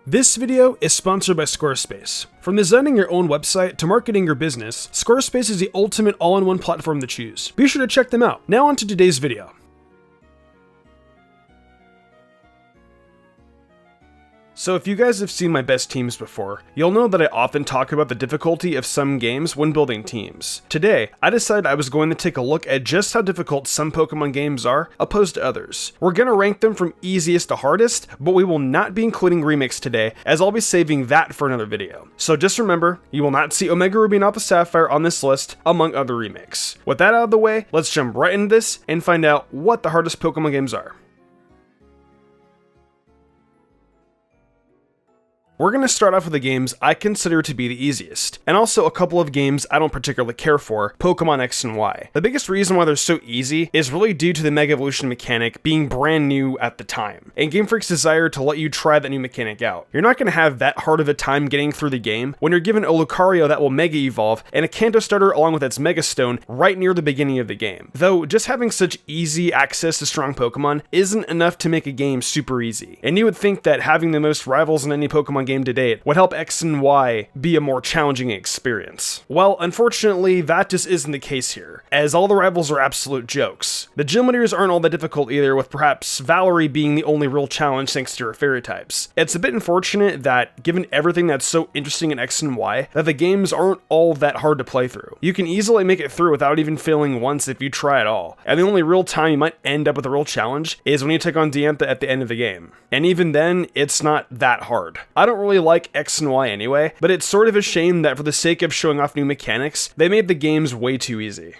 This video is sponsored by Squarespace. From designing your own website to marketing your business, Squarespace is the ultimate all-in-one platform to choose. Be sure to check them out. Now on to today's video. So if you guys have seen my best teams before, you'll know that I often talk about the difficulty of some games when building teams. Today, I decided I was going to take a look at just how difficult some Pokemon games are opposed to others. We're gonna rank them from easiest to hardest, but we will not be including remakes today, as I'll be saving that for another video. So just remember, you will not see Omega Ruby and Alpha Sapphire on this list, among other remakes. With that out of the way, let's jump right into this and find out what the hardest Pokemon games are. We're going to start off with the games I consider to be the easiest, and also a couple of games I don't particularly care for, Pokemon X and Y. The biggest reason why they're so easy is really due to the Mega Evolution mechanic being brand new at the time, and Game Freak's desire to let you try that new mechanic out. You're not going to have that hard of a time getting through the game when you're given a Lucario that will Mega Evolve and a Kanto starter along with its Mega Stone right near the beginning of the game. Though, just having such easy access to strong Pokemon isn't enough to make a game super easy, and you would think that having the most rivals in any Pokemon game to date would help X and Y be a more challenging experience. Well, unfortunately, that just isn't the case here, as all the rivals are absolute jokes. The gym leaders aren't all that difficult either, with perhaps Valerie being the only real challenge thanks to her fairy types. It's a bit unfortunate that, given everything that's so interesting in X and Y, that the games aren't all that hard to play through. You can easily make it through without even failing once if you try at all, and the only real time you might end up with a real challenge is when you take on Diantha at the end of the game. And even then, it's not that hard. I don't really like X and Y anyway, but it's sort of a shame that for the sake of showing off new mechanics, they made the games way too easy.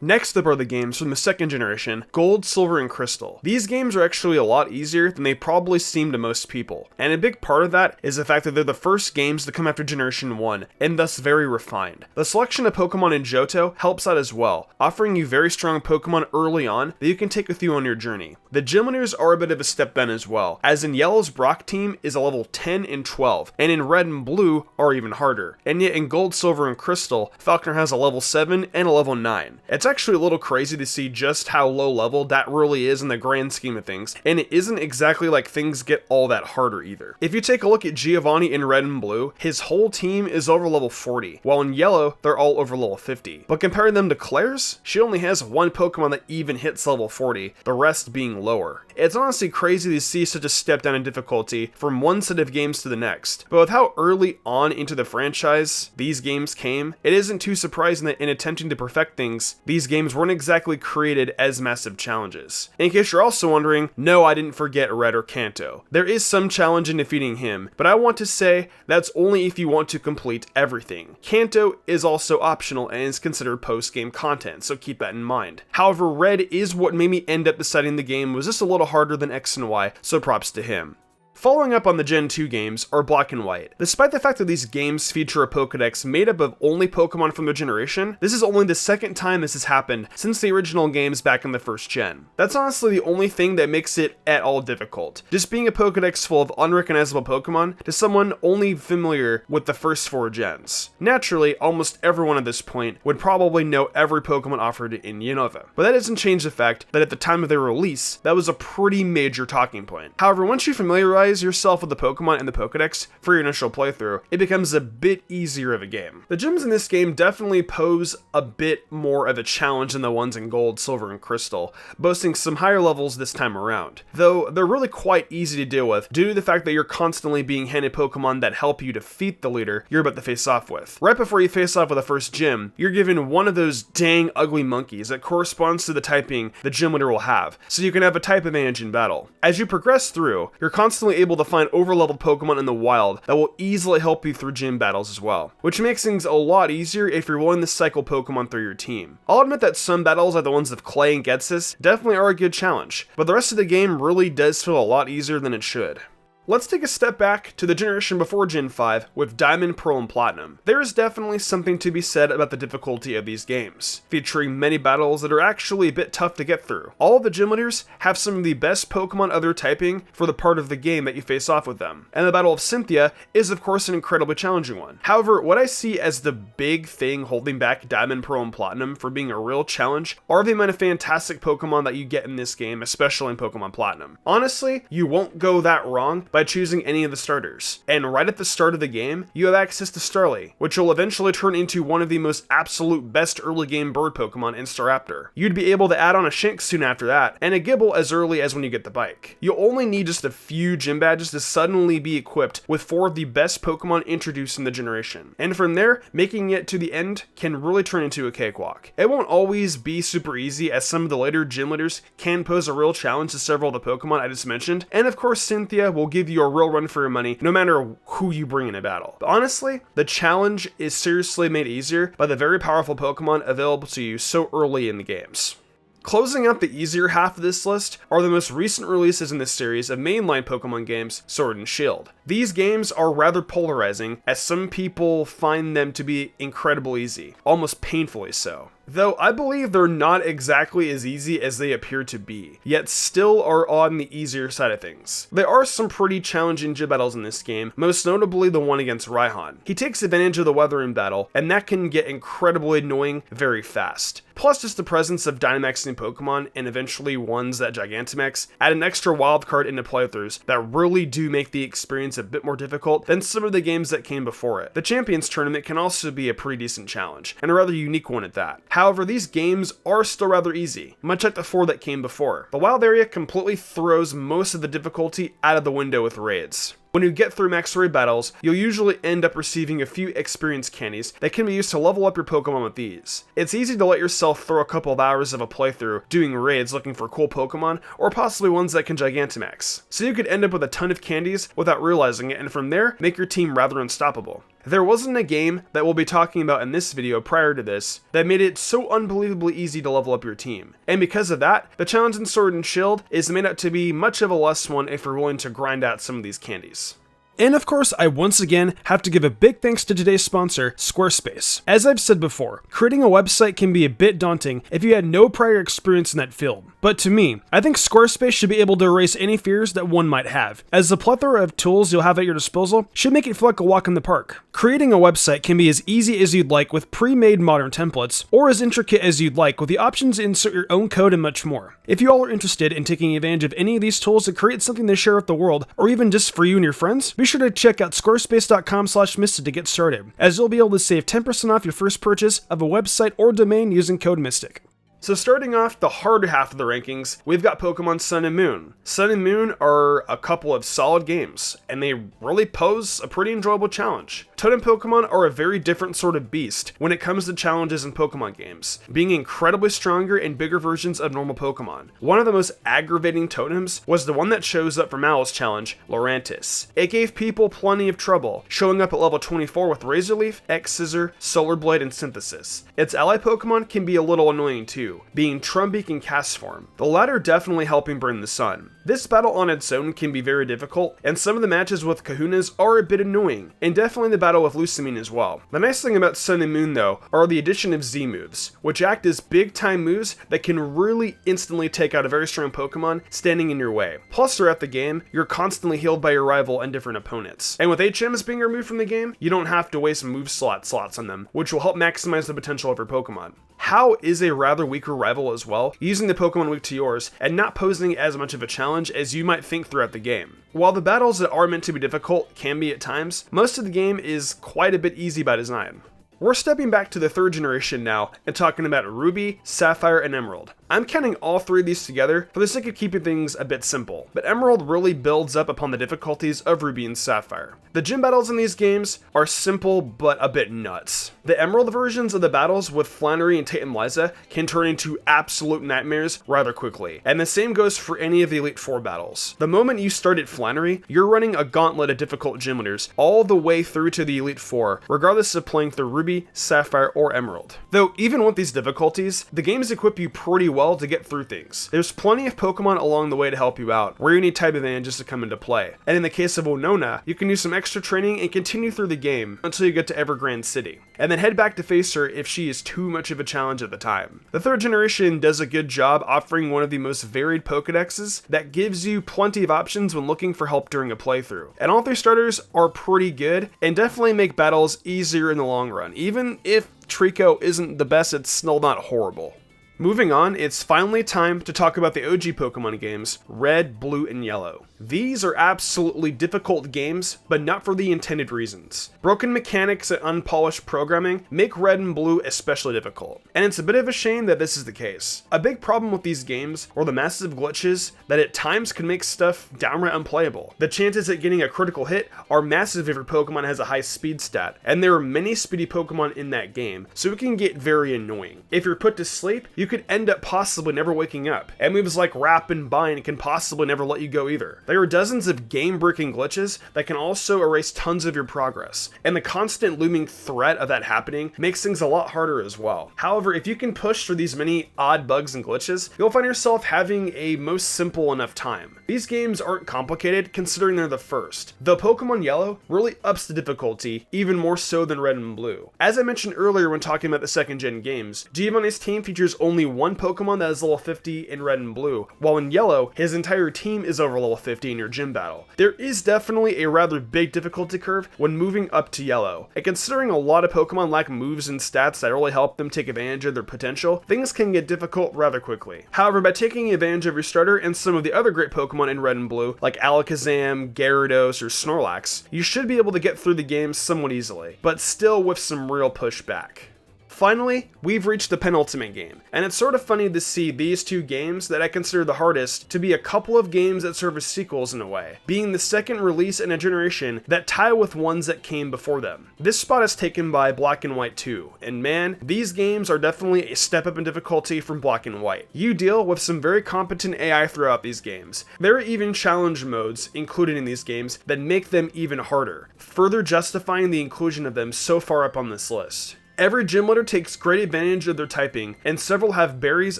Next up are the games from the second generation, Gold, Silver, and Crystal. These games are actually a lot easier than they probably seem to most people, and a big part of that is the fact that they're the first games to come after Generation 1, and thus very refined. The selection of Pokemon in Johto helps out as well, offering you very strong Pokemon early on that you can take with you on your journey. The gym leaders are a bit of a step down as well, as in Yellow's Brock team is a level 10 and 12, and in Red and Blue are even harder. And yet in Gold, Silver, and Crystal, Falconer has a level 7 and a level 9. It's actually a little crazy to see just how low level that really is in the grand scheme of things, and it isn't exactly like things get all that harder either. If you take a look at Giovanni in Red and Blue, his whole team is over level 40, while in Yellow, they're all over level 50. But comparing them to Claire's, she only has one Pokemon that even hits level 40, the rest being lower. It's honestly crazy to see such a step down in difficulty from one set of games to the next, but with how early on into the franchise these games came, it isn't too surprising that in attempting to perfect things, these games weren't exactly created as massive challenges. In case you're also wondering, no, I didn't forget Red or Kanto. There is some challenge in defeating him, but I want to say that's only if you want to complete everything. Kanto is also optional and is considered post-game content, so keep that in mind. However, Red is what made me end up deciding the game was just a little harder than X and Y, so props to him. Following up on the Gen 2 games are Black and White. Despite the fact that these games feature a Pokédex made up of only Pokemon from their generation, this is only the second time this has happened since the original games back in the first gen. That's honestly the only thing that makes it at all difficult. Just being a Pokédex full of unrecognizable Pokemon to someone only familiar with the first 4 gens. Naturally, almost everyone at this point would probably know every Pokemon offered in Unova, but that doesn't change the fact that at the time of their release, that was a pretty major talking point. However, once you familiarize yourself with the Pokemon and the Pokedex for your initial playthrough, it becomes a bit easier of a game. The gyms in this game definitely pose a bit more of a challenge than the ones in Gold, Silver, and Crystal, boasting some higher levels this time around. Though they're really quite easy to deal with due to the fact that you're constantly being handed Pokemon that help you defeat the leader you're about to face off with. Right before you face off with the first gym, you're given one of those dang ugly monkeys that corresponds to the typing the gym leader will have, so you can have a type advantage in battle. As you progress through, you're constantly able to find overleveled Pokemon in the wild that will easily help you through gym battles as well, which makes things a lot easier if you're willing to cycle Pokemon through your team. I'll admit that some battles like the ones of Clay and Ghetsis definitely are a good challenge, but the rest of the game really does feel a lot easier than it should. Let's take a step back to the generation before Gen 5 with Diamond, Pearl, and Platinum. There is definitely something to be said about the difficulty of these games, featuring many battles that are actually a bit tough to get through. All of the gym leaders have some of the best Pokemon of their typing for the part of the game that you face off with them, and the Battle of Cynthia is of course an incredibly challenging one. However, what I see as the big thing holding back Diamond, Pearl, and Platinum from being a real challenge are the amount of fantastic Pokemon that you get in this game, especially in Pokemon Platinum. Honestly, you won't go that wrong by by choosing any of the starters. And right at the start of the game, you have access to Starly, which will eventually turn into one of the most absolute best early game bird Pokemon in Staraptor. You'd be able to add on a Shanks soon after that, and a Gible as early as when you get the bike. You'll only need just a few gym badges to suddenly be equipped with 4 of the best Pokemon introduced in the generation. And from there, making it to the end can really turn into a cakewalk. It won't always be super easy, as some of the later gym leaders can pose a real challenge to several of the Pokemon I just mentioned, and of course Cynthia will give you a real run for your money no matter who you bring in a battle. But honestly, the challenge is seriously made easier by the very powerful Pokemon available to you so early in the games. Closing out the easier half of this list are the most recent releases in this series of mainline Pokemon games, Sword and Shield. These games are rather polarizing, as some people find them to be incredibly easy, almost painfully so. Though I believe they're not exactly as easy as they appear to be, yet still are on the easier side of things. There are some pretty challenging gym battles in this game, most notably the one against Raihan. He takes advantage of the weather in battle, and that can get incredibly annoying very fast. Plus, just the presence of Dynamaxing Pokemon, and eventually ones that Gigantamax, add an extra wildcard into playthroughs that really do make the experience a bit more difficult than some of the games that came before it. The Champions Tournament can also be a pretty decent challenge, and a rather unique one at that. However, these games are still rather easy, much like the 4 that came before. The Wild Area completely throws most of the difficulty out of the window with raids. When you get through max raid battles, you'll usually end up receiving a few experience candies that can be used to level up your Pokemon with these. It's easy to let yourself throw a couple of hours of a playthrough doing raids looking for cool Pokemon, or possibly ones that can Gigantamax. So you could end up with a ton of candies without realizing it, and from there, make your team rather unstoppable. There wasn't a game that we'll be talking about in this video prior to this that made it so unbelievably easy to level up your team. And because of that, the challenge in Sword and Shield is made out to be much of a less one if you're willing to grind out some of these candies. And of course, I once again have to give a big thanks to today's sponsor, Squarespace. As I've said before, creating a website can be a bit daunting if you had no prior experience in that field. But to me, I think Squarespace should be able to erase any fears that one might have, as the plethora of tools you'll have at your disposal should make it feel like a walk in the park. Creating a website can be as easy as you'd like with pre-made modern templates, or as intricate as you'd like with the options to insert your own code and much more. If you all are interested in taking advantage of any of these tools to create something to share with the world, or even just for you and your friends, be sure to check out squarespace.com/Mystic to get started, as you'll be able to save 10% off your first purchase of a website or domain using code Mystic. So starting off the harder half of the rankings, we've got Pokemon Sun and Moon. Sun and Moon are a couple of solid games, and they really pose a pretty enjoyable challenge. Totem Pokemon are a very different sort of beast when it comes to challenges in Pokemon games, being incredibly stronger and bigger versions of normal Pokemon. One of the most aggravating totems was the one that shows up for Mal's challenge, Lurantis. It gave people plenty of trouble, showing up at level 24 with Razor Leaf, X-Scissor, Solar Blade, and Synthesis. Its ally Pokemon can be a little annoying too, being Trumbeak and Castform, the latter definitely helping bring the sun. This battle on its own can be very difficult, and some of the matches with Kahunas are a bit annoying, and definitely the battle with Lusamine as well. The nice thing about Sun and Moon though are the addition of Z moves, which act as big time moves that can really instantly take out a very strong Pokemon standing in your way. Plus throughout the game, you're constantly healed by your rival and different opponents. And with HMs being removed from the game, you don't have to waste move slots on them, which will help maximize the potential of your Pokemon. How is a rather weaker rival as well, using the Pokemon weak to yours, and not posing as much of a challenge as you might think throughout the game. While the battles that are meant to be difficult can be at times, most of the game is quite a bit easy by design. We're stepping back to the 3rd generation now and talking about Ruby, Sapphire, and Emerald. I'm counting all 3 of these together for the sake of keeping things a bit simple, but Emerald really builds up upon the difficulties of Ruby and Sapphire. The gym battles in these games are simple but a bit nuts. The Emerald versions of the battles with Flannery and Tate and Liza can turn into absolute nightmares rather quickly, and the same goes for any of the Elite Four battles. The moment you start at Flannery, you're running a gauntlet of difficult gym leaders all the way through to the Elite Four, regardless of playing through Ruby, Sapphire, or Emerald. Though even with these difficulties, the games equip you pretty well to get through things. There's plenty of Pokemon along the way to help you out, where you need type advantages to come into play. And in the case of Winona, you can use some extra training and continue through the game until you get to Evergrande City, and then head back to face her if she is too much of a challenge at the time. The 3rd generation does a good job offering one of the most varied Pokedexes that gives you plenty of options when looking for help during a playthrough. And all 3 starters are pretty good and definitely make battles easier in the long run. Even if Trico isn't the best, it's still not horrible. Moving on, it's finally time to talk about the OG Pokemon games, Red, Blue, and Yellow. These are absolutely difficult games, but not for the intended reasons. Broken mechanics and unpolished programming make Red and Blue especially difficult, and it's a bit of a shame that this is the case. A big problem with these games are the massive glitches that at times can make stuff downright unplayable. The chances at getting a critical hit are massive if your Pokemon has a high speed stat, and there are many speedy Pokemon in that game, so it can get very annoying. If you're put to sleep, you could end up possibly never waking up, and moves like Wrap and Bind can possibly never let you go either. There are dozens of game-breaking glitches that can also erase tons of your progress, and the constant looming threat of that happening makes things a lot harder as well. However, if you can push through these many odd bugs and glitches, you'll find yourself having a most simple enough time. These games aren't complicated considering they're the first, though Pokemon Yellow really ups the difficulty, even more so than Red and Blue. As I mentioned earlier when talking about the second gen games, Giovanni's team features only one Pokemon that is level 50 in Red and Blue, while in Yellow, his entire team is over level 50 in your gym battle. There is definitely a rather big difficulty curve when moving up to Yellow, and considering a lot of Pokemon lack moves and stats that really help them take advantage of their potential, things can get difficult rather quickly. However, by taking advantage of your starter and some of the other great Pokemon in Red and Blue, like Alakazam, Gyarados, or Snorlax, you should be able to get through the game somewhat easily, but still with some real pushback. Finally, we've reached the penultimate game, and it's sort of funny to see these two games that I consider the hardest to be a couple of games that serve as sequels in a way, being the second release in a generation that tie with ones that came before them. This spot is taken by Black and White 2, and man, these games are definitely a step up in difficulty from Black and White. You deal with some very competent AI throughout these games. There are even challenge modes included in these games that make them even harder, further justifying the inclusion of them so far up on this list. Every gym leader takes great advantage of their typing, and several have berries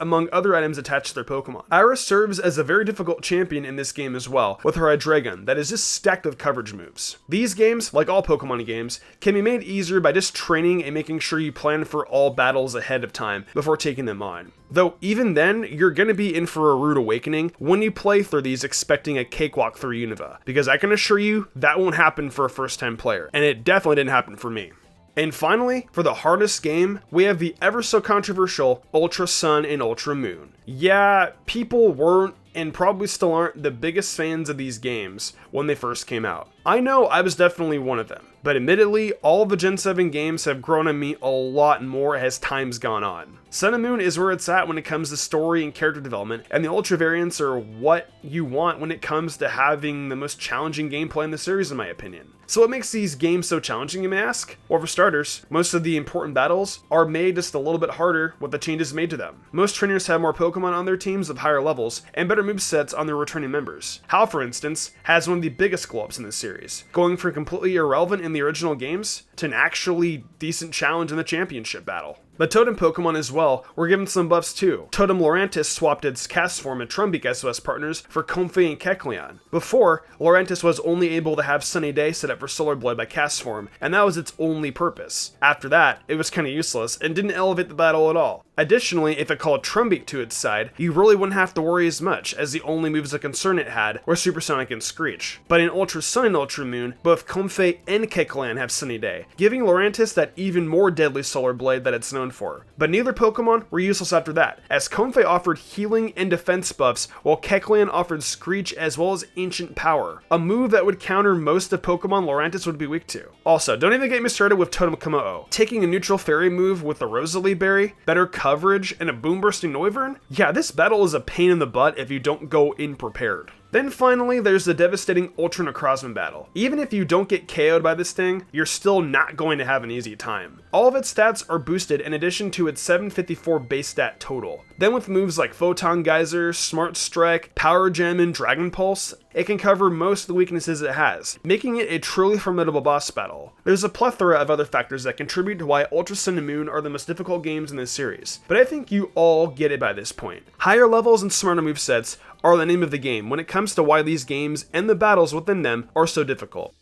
among other items attached to their Pokemon. Iris serves as a very difficult champion in this game as well, with her Hydreigon that is just stacked with coverage moves. These games, like all Pokemon games, can be made easier by just training and making sure you plan for all battles ahead of time before taking them on. Though even then, you're going to be in for a rude awakening when you play through these expecting a cakewalk through Unova, because I can assure you that won't happen for a first time player, and it definitely didn't happen for me. And finally, for the hardest game, we have the ever so controversial Ultra Sun and Ultra Moon. Yeah, people weren't and probably still aren't the biggest fans of these games when they first came out. I know I was definitely one of them, but admittedly, all of the Gen 7 games have grown on me a lot more as time's gone on. Sun and Moon is where it's at when it comes to story and character development, and the Ultra variants are what you want when it comes to having the most challenging gameplay in the series in my opinion. So what makes these games so challenging, you may ask? Well, for starters, most of the important battles are made just a little bit harder with the changes made to them. Most trainers have more Pokemon on their teams of higher levels, and better movesets on their returning members. Hal, for instance, has one of the biggest glow-ups in this series, going from completely irrelevant in the original games to an actually decent challenge in the championship battle. The Totem Pokemon as well were given some buffs too. Totem Lurantis swapped its Castform and Trumbeak SOS partners for Comfey and Kecleon. Before, Lurantis was only able to have Sunny Day set up for Solar Blade by Castform, and that was its only purpose. After that, it was kinda useless and didn't elevate the battle at all. Additionally, if it called Trumbeak to its side, you really wouldn't have to worry as much, as the only moves of concern it had were Supersonic and Screech. But in Ultra Sun and Ultra Moon, both Comfey and Kecleon have Sunny Day, giving Lurantis that even more deadly Solar Blade that it's known for. But neither Pokemon were useless after that, as Comfey offered healing and defense buffs, while Kecleon offered Screech as well as Ancient Power, a move that would counter most of Pokemon Lurantis would be weak to. Also, don't even get me started with Totem Komo-o. Taking a neutral fairy move with the Rosalie Berry, better coverage, and a boom-bursting Noivern? Yeah, this battle is a pain in the butt if you don't go in prepared. Then finally, there's the devastating Ultra Necrozma battle. Even if you don't get KO'd by this thing, you're still not going to have an easy time. All of its stats are boosted in addition to its 754 base stat total. Then with moves like Photon Geyser, Smart Strike, Power Gem, and Dragon Pulse, it can cover most of the weaknesses it has, making it a truly formidable boss battle. There's a plethora of other factors that contribute to why Ultra Sun and Moon are the most difficult games in this series, but I think you all get it by this point. Higher levels and smarter movesets are the name of the game when it comes to why these games and the battles within them are so difficult.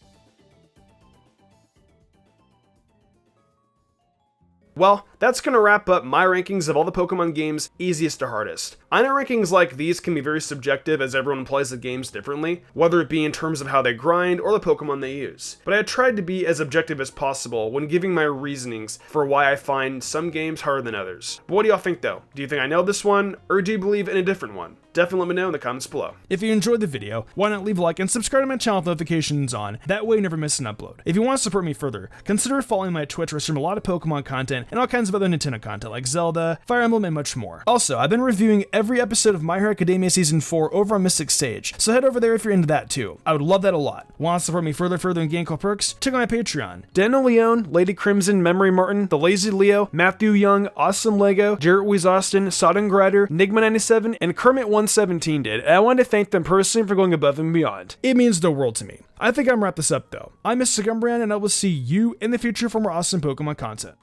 Well, that's gonna wrap up my rankings of all the Pokemon games, easiest to hardest. I know rankings like these can be very subjective as everyone plays the games differently, whether it be in terms of how they grind or the Pokemon they use. But I tried to be as objective as possible when giving my reasonings for why I find some games harder than others. But what do y'all think though? Do you think I nailed this one, or do you believe in a different one? Definitely let me know in the comments below. If you enjoyed the video, why not leave a like and subscribe to my channel with notifications on, that way you never miss an upload. If you want to support me further, consider following my Twitch where I stream a lot of Pokemon content and all kinds of other Nintendo content like Zelda, Fire Emblem, and much more. Also, I've been reviewing every episode of My Hero Academia Season 4 over on MysticSage, so head over there if you're into that too. I would love that a lot. Want to support me further in game called perks? Check out my Patreon. Daniel Leone, Lady Crimson, Memory Martin, The Lazy Leo, Matthew Young, Awesome Lego, Jarrett Weiss Austin, Sodden Grider, Nigma97, and Kermit117 did, and I want to thank them personally for going above and beyond. It means the world to me. I think I'm gonna wrap this up though. I'm Mr. Gumbrand, and I will see you in the future for more awesome Pokemon content.